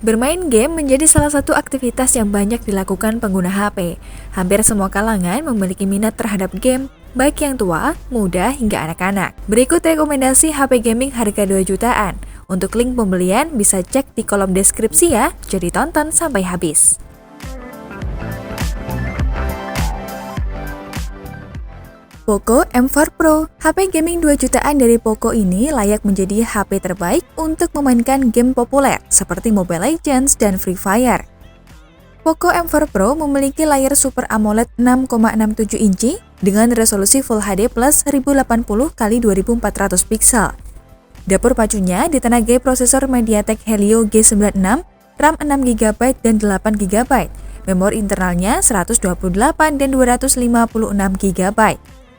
Bermain game menjadi salah satu aktivitas yang banyak dilakukan pengguna HP. Hampir semua kalangan memiliki minat terhadap game, baik yang tua, muda, hingga anak-anak. Berikut rekomendasi HP gaming harga 2 jutaan. Untuk link pembelian bisa cek di kolom deskripsi ya, jadi tonton sampai habis. Poco M4 Pro. HP gaming 2 jutaan dari Poco ini layak menjadi HP terbaik untuk memainkan game populer seperti Mobile Legends dan Free Fire. Poco M4 Pro memiliki layar Super AMOLED 6,67 inci dengan resolusi Full HD plus 1080x2400 pixel. Dapur pacunya ditenagai prosesor MediaTek Helio G96, RAM 6GB dan 8GB, memori internalnya 128 dan 256GB.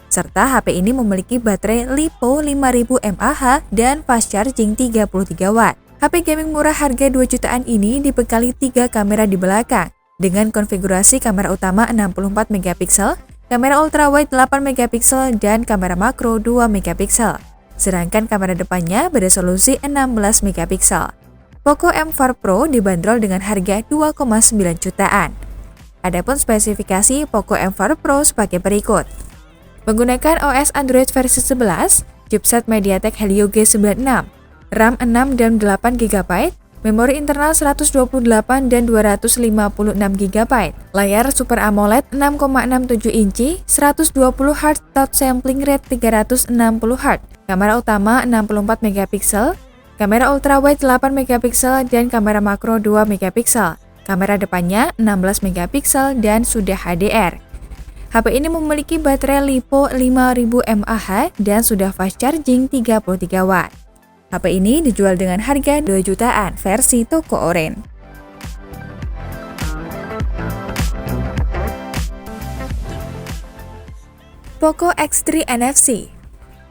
Serta HP ini memiliki baterai LiPo 5000 mAh dan fast charging 33W. HP gaming murah harga 2 jutaan ini dibekali 3 kamera di belakang dengan konfigurasi kamera utama 64MP, kamera ultrawide 8MP dan kamera makro 2MP. Sedangkan kamera depannya beresolusi 16MP. Poco M4 Pro dibanderol dengan harga 2,9 jutaan. Adapun spesifikasi Poco M4 Pro sebagai berikut. Menggunakan OS Android versi 11, chipset MediaTek Helio G96, RAM 6 dan 8GB, memori internal 128 dan 256GB, layar Super AMOLED 6,67 inci, 120Hz touch sampling rate 360Hz, kamera utama 64MP, kamera ultrawide 8MP dan kamera makro 2MP, kamera depannya 16MP dan sudah HDR. HP ini memiliki baterai LiPo 5000 mAh dan sudah fast charging 33W. HP ini dijual dengan harga 2 jutaan versi toko oren. Poco X3 NFC.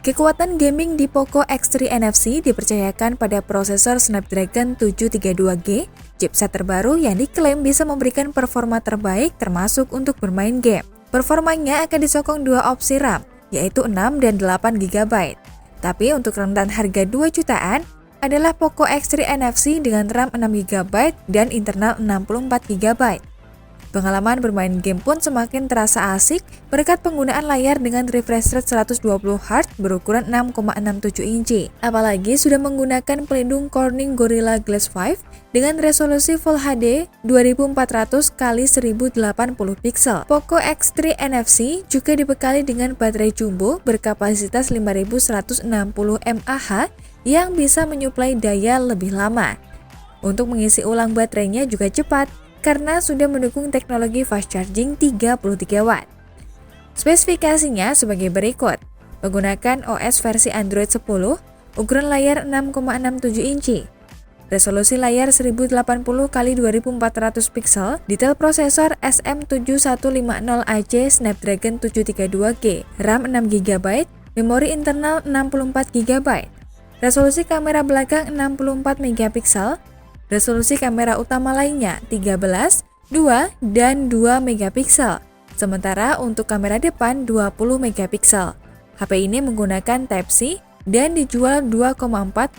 Kekuatan gaming di Poco X3 NFC dipercayakan pada prosesor Snapdragon 732G, chipset terbaru yang diklaim bisa memberikan performa terbaik termasuk untuk bermain game. Performanya akan disokong 2 opsi RAM, yaitu 6 dan 8GB. Tapi untuk rentan harga 2 jutaan adalah Poco X3 NFC dengan RAM 6GB dan internal 64GB. Pengalaman bermain game pun semakin terasa asik berkat penggunaan layar dengan refresh rate 120Hz berukuran 6,67 inci. Apalagi sudah menggunakan pelindung Corning Gorilla Glass 5 dengan resolusi Full HD 2400x1080 pixel. Poco X3 NFC juga dibekali dengan baterai jumbo berkapasitas 5160 mAh yang bisa menyuplai daya lebih lama. Untuk mengisi ulang baterainya juga cepat, karena sudah mendukung teknologi fast charging 33W. Spesifikasinya sebagai berikut. Menggunakan OS versi Android 10, ukuran layar 6,67 inci, resolusi layar 1080x2400 pixel, detail prosesor SM7150AC Snapdragon 732G, RAM 6GB, memori internal 64GB, resolusi kamera belakang 64MP, resolusi kamera utama lainnya 13, 2, dan 2MP. Sementara untuk kamera depan 20MP. HP ini menggunakan Type-C dan dijual 2,4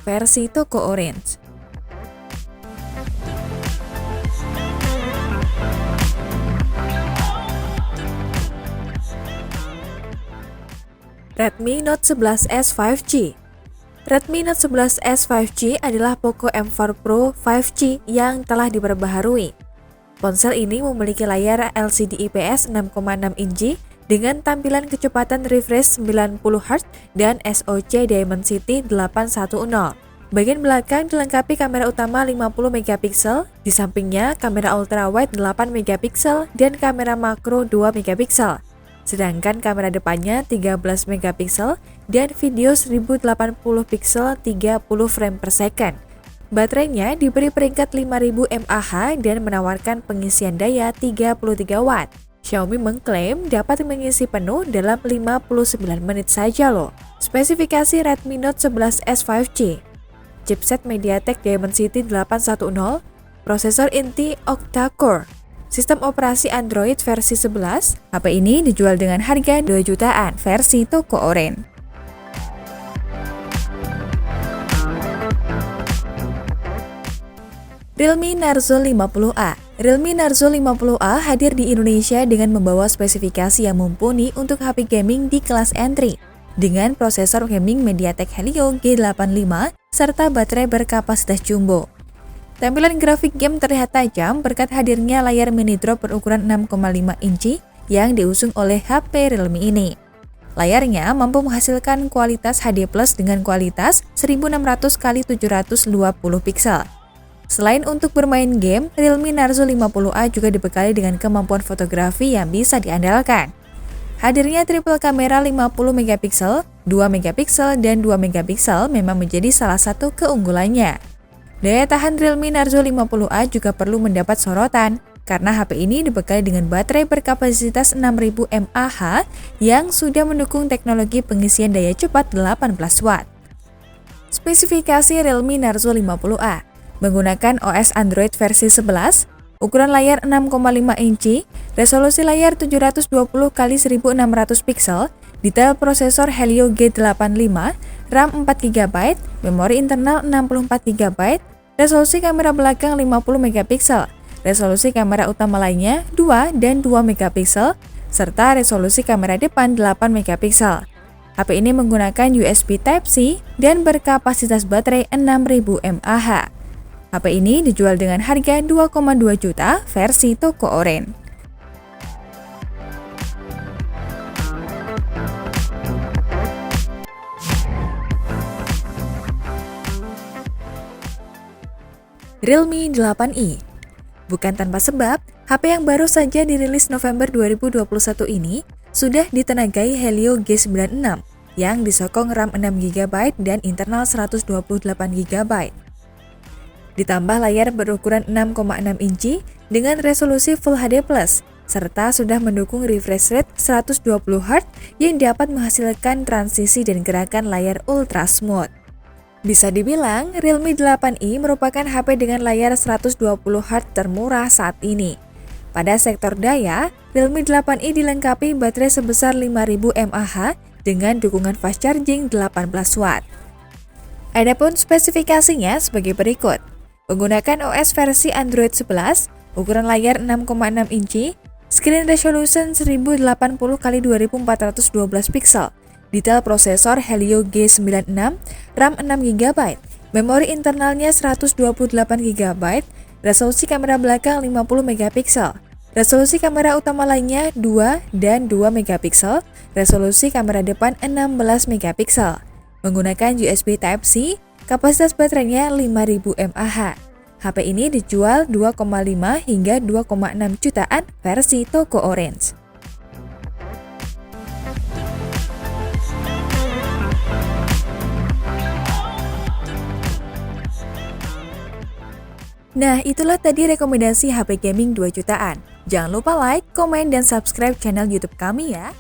versi toko orange. Redmi Note 11S 5G. Redmi Note 11S 5G adalah Poco M4 Pro 5G yang telah diperbaharui. Ponsel ini memiliki layar LCD IPS 6,6 inci dengan tampilan kecepatan refresh 90Hz dan SoC Dimensity 810. Bagian belakang dilengkapi kamera utama 50MP, di sampingnya kamera ultrawide 8MP dan kamera makro 2MP. Sedangkan kamera depannya 13MP dan video 1080 pixel 30 frame per second. Baterainya diberi peringkat 5000 mAh dan menawarkan pengisian daya 33W. Xiaomi mengklaim dapat mengisi penuh dalam 59 menit saja loh. Spesifikasi Redmi Note 11S 5G. Chipset MediaTek Dimensity 810, prosesor inti octa-core. Sistem operasi Android versi 11, HP ini dijual dengan harga 2 jutaan versi toko oren. Realme Narzo 50A. Realme Narzo 50A hadir di Indonesia dengan membawa spesifikasi yang mumpuni untuk HP gaming di kelas entry, dengan prosesor gaming MediaTek Helio G85 serta baterai berkapasitas jumbo. Tampilan grafik game terlihat tajam berkat hadirnya layar mini drop berukuran 6,5 inci yang diusung oleh HP Realme ini. Layarnya mampu menghasilkan kualitas HD+ dengan kualitas 1600x720 piksel. Selain untuk bermain game, Realme Narzo 50A juga dibekali dengan kemampuan fotografi yang bisa diandalkan. Hadirnya triple kamera 50MP, 2MP, dan 2MP memang menjadi salah satu keunggulannya. Daya tahan Realme Narzo 50A juga perlu mendapat sorotan, karena HP ini dibekali dengan baterai berkapasitas 6000 mAh yang sudah mendukung teknologi pengisian daya cepat 18 Watt. Spesifikasi Realme Narzo 50A menggunakan OS Android versi 11, ukuran layar 6,5 inci, resolusi layar 720x1600 piksel, detail prosesor Helio G85, RAM 4GB, memori internal 64GB, resolusi kamera belakang 50MP, resolusi kamera utama lainnya 2 dan 2MP, serta resolusi kamera depan 8MP. HP ini menggunakan USB Type-C dan berkapasitas baterai 6000 mAh. HP ini dijual dengan harga 2,2 juta versi toko oren. Realme 8i. Bukan tanpa sebab, HP yang baru saja dirilis November 2021 ini sudah ditenagai Helio G96 yang disokong RAM 6GB dan internal 128GB. Ditambah layar berukuran 6,6 inci dengan resolusi Full HD+, serta sudah mendukung refresh rate 120Hz yang dapat menghasilkan transisi dan gerakan layar ultra smooth. Bisa dibilang, Realme 8i merupakan HP dengan layar 120Hz termurah saat ini. Pada sektor daya, Realme 8i dilengkapi baterai sebesar 5000 mAh dengan dukungan fast charging 18 Watt. Adapun spesifikasinya sebagai berikut. Menggunakan OS versi Android 11, ukuran layar 6,6 inci, screen resolution 1080x2412 piksel, detail prosesor Helio G96, RAM 6GB, memori internalnya 128GB, resolusi kamera belakang 50MP, resolusi kamera utama lainnya 2 dan 2MP, resolusi kamera depan 16MP. Menggunakan USB Type-C, kapasitas baterainya 5000 mAh. HP ini dijual 2,5 hingga 2,6 jutaan versi toko orange. Nah, itulah tadi rekomendasi HP gaming 2 jutaan. Jangan lupa like, komen, dan subscribe channel YouTube kami ya.